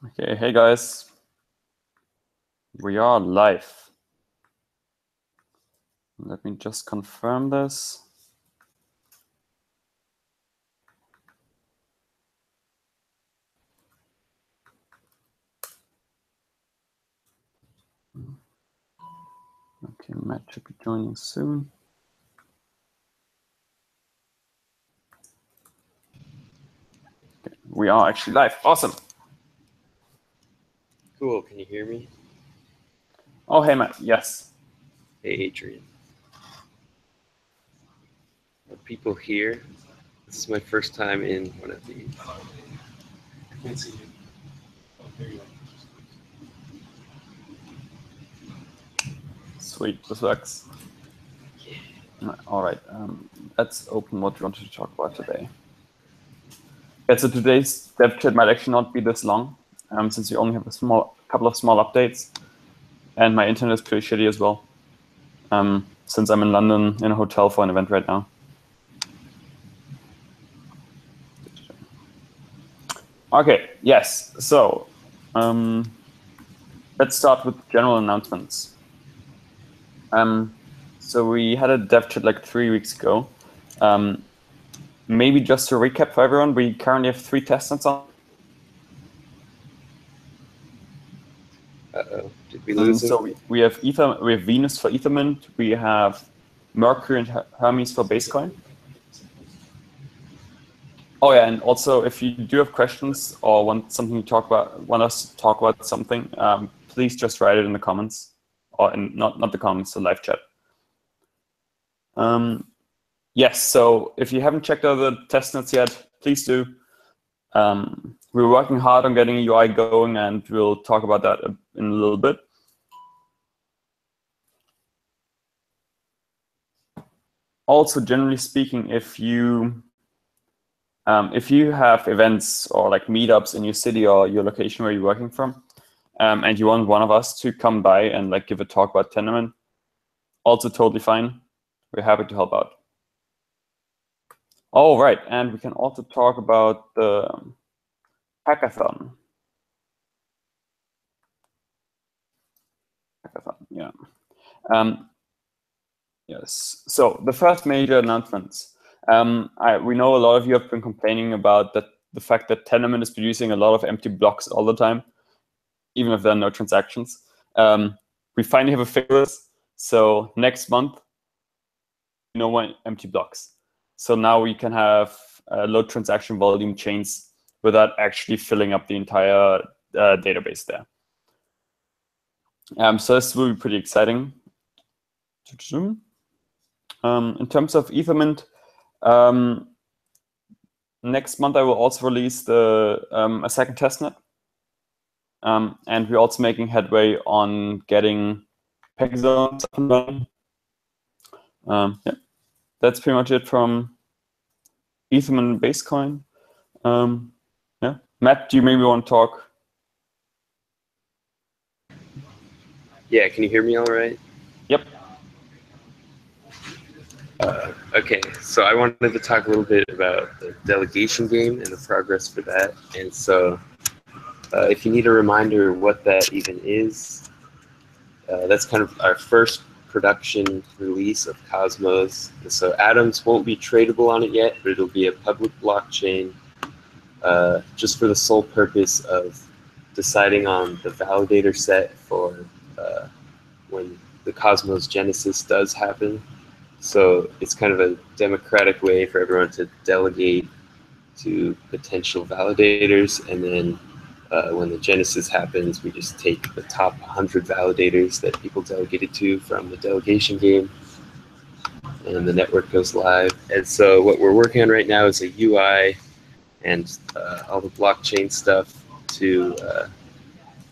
Okay, hey guys, we are live. Let me just confirm this. Okay, Matt should be joining soon. Okay, we are actually live. Awesome. Cool. Can you hear me? Oh, hey Matt. Yes. Hey, Adrian. Are people here? This is my first time in one of these. I can't see you. Oh, there you go. Sweet. This works. All right. Let's open what we wanted to talk about today. Yeah, so today's dev chat might actually not be this long, since we only have a couple of small updates, and my internet is pretty shitty as well, since I'm in London in a hotel for an event right now. Okay, yes. So let's start with general announcements. So we had a dev chat like 3 weeks ago. Maybe just to recap for everyone, we currently have 3 testnets on. Uh-oh. Did we lose him? So we have Venus for Ethermint, we have Mercury and Hermes for Basecoin. Oh yeah, and also if you do have questions or want us to talk about something, please just write it in the comments, or not the comments, the live chat. Yes, so if you haven't checked out the testnets yet, please do. We're working hard on getting a UI going, and we'll talk about that in a little bit. Also, generally speaking, if you have events or like meetups in your city or your location where you're working from, and you want one of us to come by and like give a talk about Tendermint, also totally fine. We're happy to help out. Oh, right, and we can also talk about the hackathon. Yeah. Yes. So the first major announcements. We know a lot of you have been complaining about the fact that Tendermint is producing a lot of empty blocks all the time, even if there are no transactions. We finally have a fix for this. So next month, no more empty blocks. So now we can have low transaction volume chains without actually filling up the entire database there. So this will be pretty exciting. In terms of Ethermint, next month I will also release a second testnet. And we're also making headway on getting peg zones up and running. Yeah, that's pretty much it from Ethermint and Basecoin. Yeah, Matt, do you maybe want to talk? Yeah, can you hear me all right? Yep. Okay, so I wanted to talk a little bit about the delegation game and the progress for that. And so if you need a reminder what that even is, that's kind of our first production release of Cosmos. And so atoms won't be tradable on it yet, but it'll be a public blockchain just for the sole purpose of deciding on the validator set for when the Cosmos Genesis does happen. So it's kind of a democratic way for everyone to delegate to potential validators, and then when the Genesis happens, we just take the top 100 validators that people delegated to from the delegation game, and the network goes live. And so what we're working on right now is a UI and all the blockchain stuff to,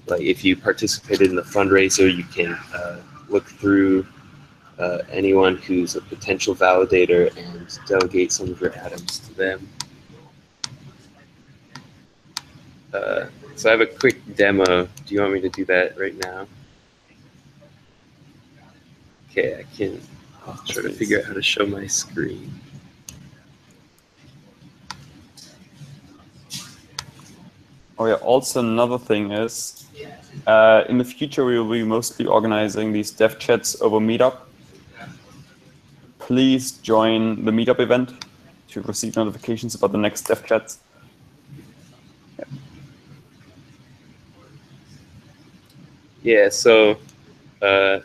like if you participated in the fundraiser, you can look through anyone who's a potential validator and delegate some of your atoms to them. So I have a quick demo. Do you want me to do that right now? Okay, I can. I'll try to figure out how to show my screen. Oh yeah, also another thing is, in the future we will be mostly organizing these dev chats over Meetup. Please join the Meetup event to receive notifications about the next dev chats. Yeah, so if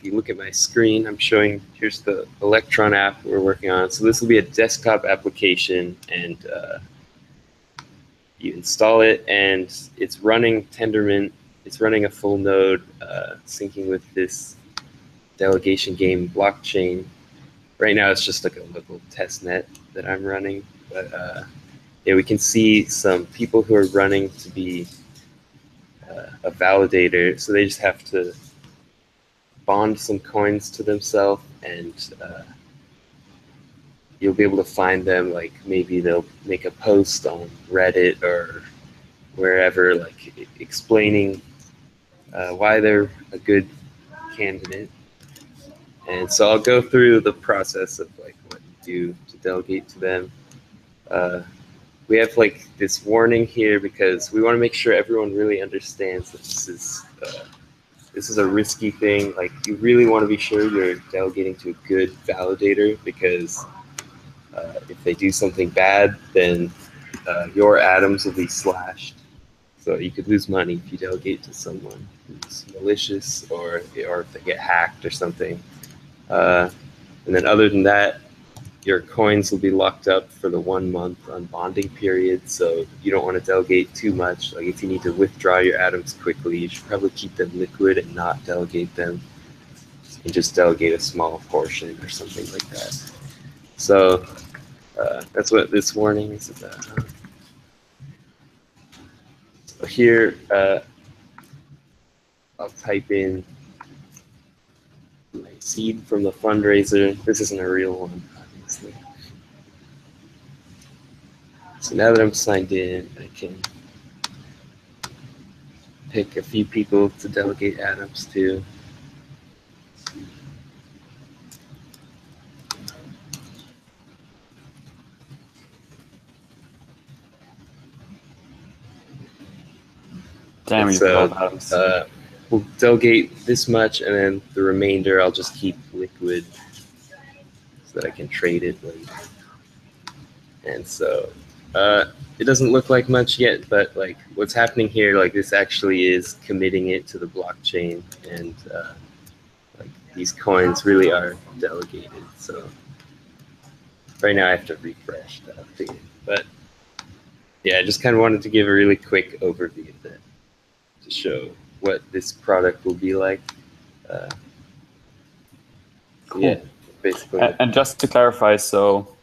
you look at my screen, I'm showing, here's the Electron app we're working on. So this will be a desktop application, and you install it, and it's running Tendermint. It's running a full node, syncing with this delegation game blockchain. Right now, it's just like a local test net that I'm running. But yeah, we can see some people who are running to be a validator. So they just have to bond some coins to themselves, and you'll be able to find them. Like maybe they'll make a post on Reddit or wherever, like explaining why they're a good candidate. And so I'll go through the process of like what you do to delegate to them. We have like this warning here because we want to make sure everyone really understands that this is a risky thing. Like you really want to be sure you're delegating to a good validator, because if they do something bad, then your atoms will be slashed. So you could lose money if you delegate to someone who's malicious, or if they get hacked or something. And then other than that, your coins will be locked up for the 1 month unbonding period. So you don't want to delegate too much. Like if you need to withdraw your atoms quickly, you should probably keep them liquid and not delegate them. And just delegate a small portion or something like that. So that's what this warning is about. So here, I'll type in my seed from the fundraiser. This isn't a real one, obviously. So now that I'm signed in, I can pick a few people to delegate atoms to. Damn, you So got atoms. we'll delegate this much, and then the remainder I'll just keep liquid so that I can trade it later. And so it doesn't look like much yet, but like what's happening here, like this actually is committing it to the blockchain, and like these coins really are delegated. So right now I have to refresh that update. But yeah, I just kind of wanted to give a really quick overview of that to show what this product will be like. Cool. Yeah, basically. And just to clarify, so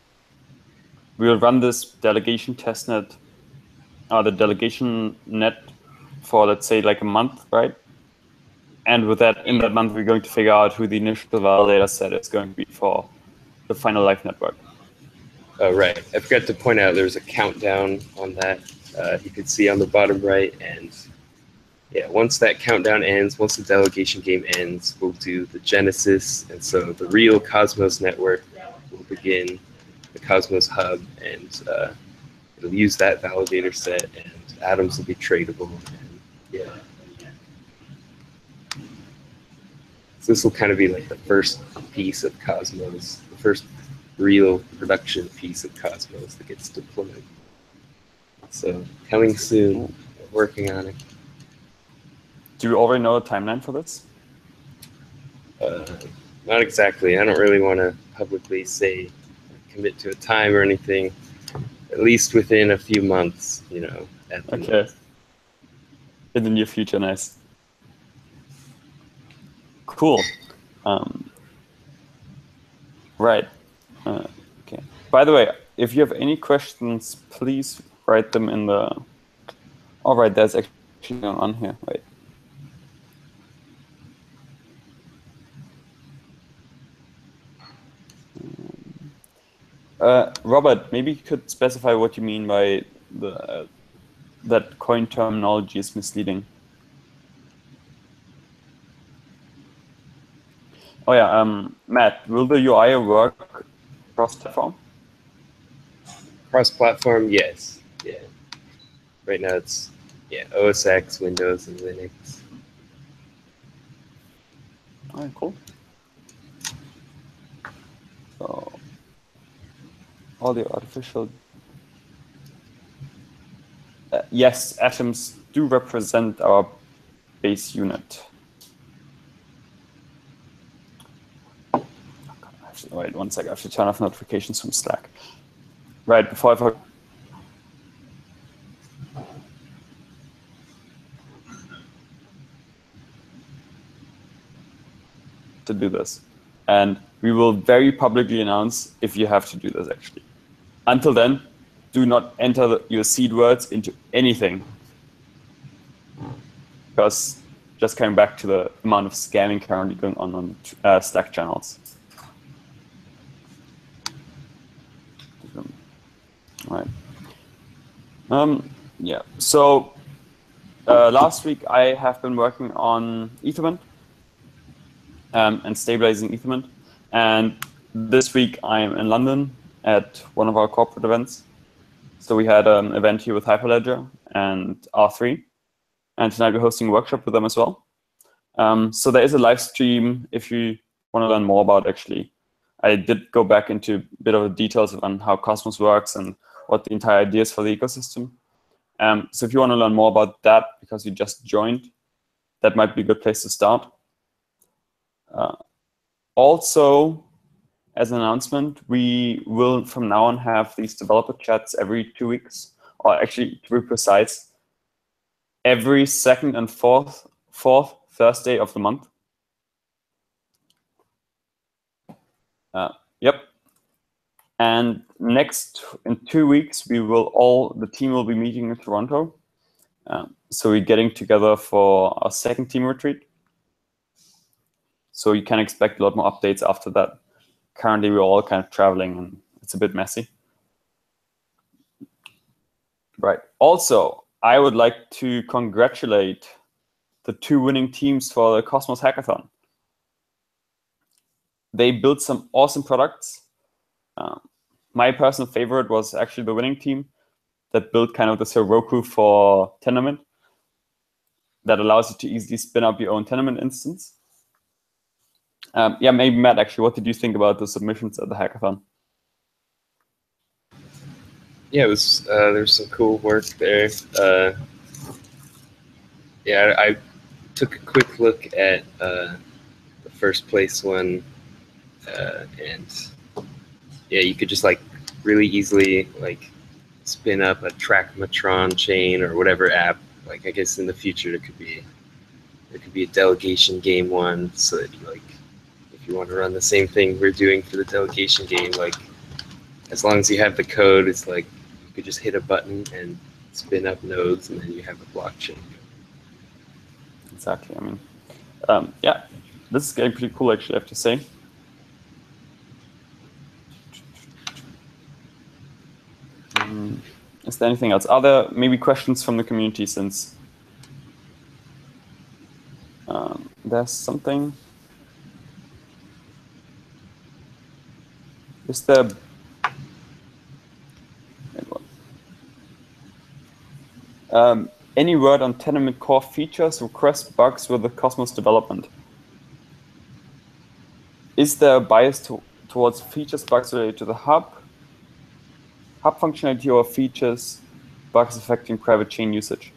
we will run this delegation testnet, the delegation net for, let's say, like a month, right? And with that, in that month, we're going to figure out who the initial validator set is going to be for the final live network. Oh, right. I forgot to point out there's a countdown on that. You can see on the bottom right. And yeah, once that countdown ends, once the delegation game ends, we'll do the genesis. And so the real Cosmos network will begin, the Cosmos hub, and it'll use that validator set, and atoms will be tradable. And yeah. So this will kind of be like the first piece of Cosmos, the first real production piece of Cosmos that gets deployed. So coming soon, working on it. Do you already know a timeline for this? Not exactly. I don't really want to publicly say, commit to a time or anything. At least within a few months, you know. Okay. In the near future, nice. Cool. Right. Okay. By the way, if you have any questions, please write them in the. All right, there's actually going on here. Wait. Robert, maybe you could specify what you mean by that coin terminology is misleading. Oh yeah, Matt, will the UI work cross-platform? Cross-platform, yes. Yeah. Right now it's OS X, Windows, and Linux. All right, cool. So all the artificial. Yes, atoms do represent our base unit. Wait 1 sec. I have to turn off notifications from Slack. Right before I forget to do this, and we will very publicly announce if you have to do this. Actually, until then, do not enter your seed words into anything, because just coming back to the amount of scamming currently going on Slack channels. All right. Yeah. So last week I have been working on Ethermint and stabilizing Ethermint, and this week I'm in London at one of our corporate events. So we had an event here with Hyperledger and R3, and tonight we're hosting a workshop with them as well. So there is a live stream if you want to learn more about. Actually, I did go back into a bit of the details on how Cosmos works and what the entire idea is for the ecosystem. So if you want to learn more about that because you just joined, that might be a good place to start. Also, as an announcement, we will from now on have these developer chats every 2 weeks, or actually, to be precise, every second and fourth Thursday of the month. Yep. And next, in 2 weeks, the team will be meeting in Toronto. So we're getting together for our second team retreat. So you can expect a lot more updates after that. Currently, we're all kind of traveling, and it's a bit messy. Right. Also, I would like to congratulate the 2 winning teams for the Cosmos Hackathon. They built some awesome products. My personal favorite was actually the winning team that built kind of the Heroku for Tendermint that allows you to easily spin up your own Tendermint instance. Yeah, maybe Matt, actually, what did you think about the submissions at the hackathon? Yeah, it was there's some cool work there. Yeah, I took a quick look at the first place one, and yeah, you could just like really easily like spin up a Trackmatron chain or whatever app. Like I guess in the future there could be a delegation game one, so that you like if you want to run the same thing we're doing for the delegation game, like as long as you have the code, it's like you could just hit a button and spin up nodes, and then you have a blockchain. Exactly. I mean, yeah, this is getting pretty cool, actually, I have to say. Is there anything else? Are there maybe questions from the community, since there's something? Is there? Any word on Tendermint core features, requests, bugs with the Cosmos development? Is there a bias towards features, bugs related to the hub functionality, or features, bugs affecting private chain usage?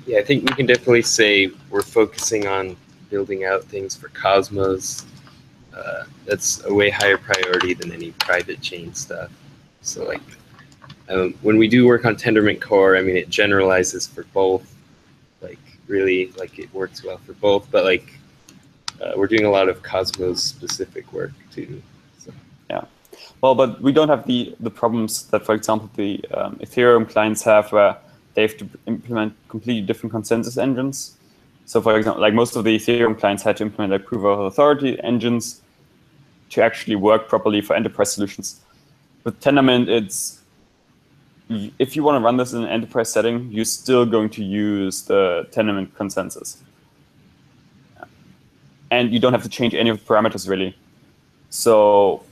Yeah, I think we can definitely say we're focusing on building out things for Cosmos. That's a way higher priority than any private chain stuff. So like when we do work on Tendermint core, I mean, it generalizes for both. Like really, like it works well for both. But like we're doing a lot of Cosmos specific work too. So. Yeah. Well, but we don't have the problems that, for example, the Ethereum clients have, where they have to implement completely different consensus engines. So, for example, like most of the Ethereum clients had to implement like proof of authority engines to actually work properly for enterprise solutions. With Tendermint, it's if you want to run this in an enterprise setting, you're still going to use the Tendermint consensus, and you don't have to change any of the parameters really. So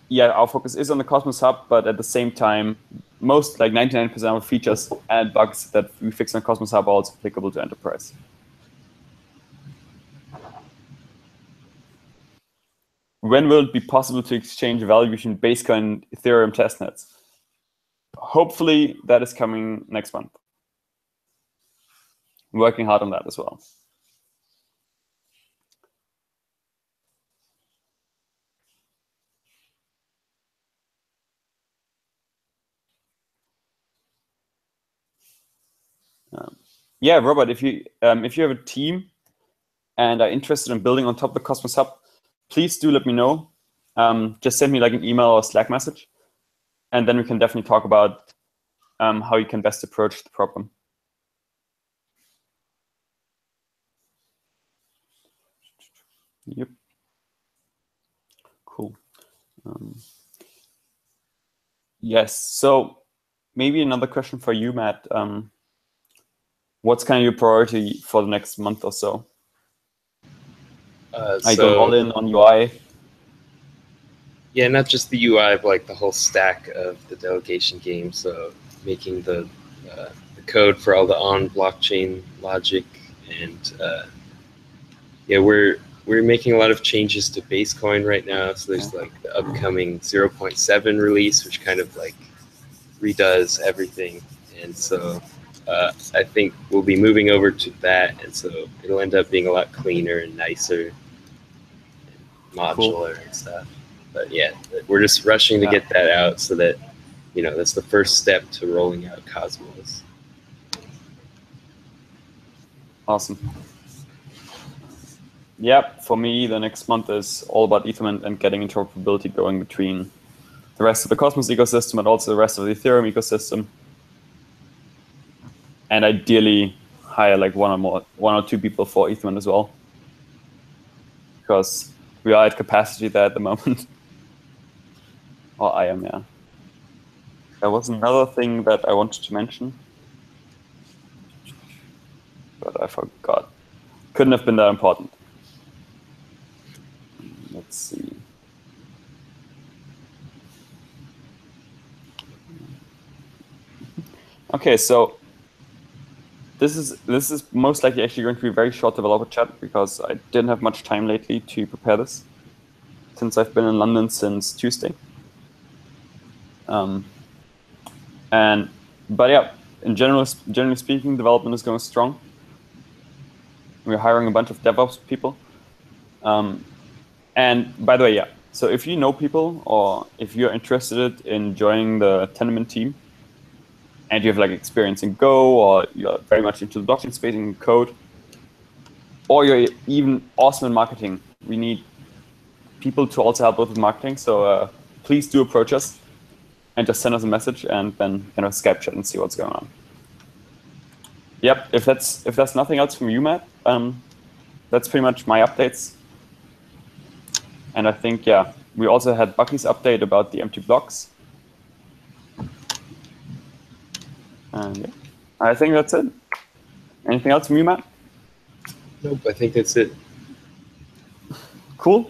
yeah, our focus is on the Cosmos Hub, but at the same time, most, like 99% of features and bugs that we fix on Cosmos Hub are also applicable to enterprise. When will it be possible to exchange value between Basecoin and Ethereum testnets? Hopefully that is coming next month. I'm working hard on that as well. Yeah, Robert, if you have a team and are interested in building on top of the Cosmos Hub, please do let me know. Just send me like an email or Slack message, and then we can definitely talk about how you can best approach the problem. Yep. Cool. Yes. So maybe another question for you, Matt. What's kind of your priority for the next month or so? I go all in on UI. Yeah, not just the UI, but like the whole stack of the delegation game. So making the code for all the on blockchain logic, and yeah, we're making a lot of changes to Basecoin right now. So there's like the upcoming 0.7 release, which kind of like redoes everything, and so I think we'll be moving over to that, and so it'll end up being a lot cleaner and nicer, and modular and stuff. But yeah, we're just rushing to get that out so that, you know, that's the first step to rolling out Cosmos. Awesome. Yep, for me, the next month is all about Ethermint and getting interoperability going between the rest of the Cosmos ecosystem and also the rest of the Ethereum ecosystem. And ideally hire like one or two people for Ethermint as well, because we are at capacity there at the moment. Or I am, yeah. There was another thing that I wanted to mention, but I forgot. Couldn't have been that important. Let's see. Okay, so this is most likely actually going to be a very short developer chat, because I didn't have much time lately to prepare this, since I've been in London since Tuesday. But yeah, generally speaking, development is going strong. We're hiring a bunch of DevOps people. And by the way, yeah, so if you know people, or if you're interested in joining the Tendermint team, and you have like experience in Go, or you're very much into the blockchain space and code, or you're even awesome in marketing, we need people to also help with marketing. So please do approach us and just send us a message, and then Skype chat and see what's going on. Yep. If that's nothing else from you, Matt, that's pretty much my updates. And I think, yeah, we also had Bucky's update about the empty blocks. And yeah, I think that's it. Anything else from you, Matt? Nope, I think that's it. Cool.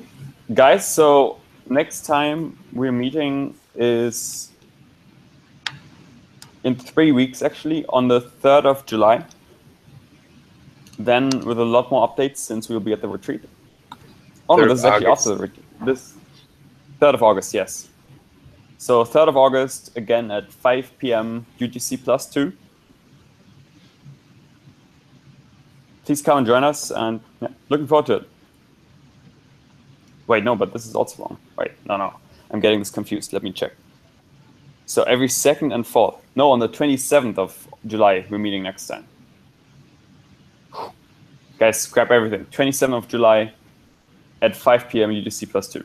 Guys, so next time we're meeting is in 3 weeks, actually, on the 3rd of July. Then with a lot more updates, since we'll be at the retreat. Oh, no, this is actually after the retreat. This 3rd of August, yes. So 3rd of August, again at 5 p.m. UTC +2. Please come and join us, and yeah, looking forward to it. Wait, no, but this is also wrong. Wait, no. I'm getting this confused. Let me check. So every 2nd and 4th. No, on the 27th of July, we're meeting next time. Guys, scrap everything. 27th of July at 5 p.m. UTC +2.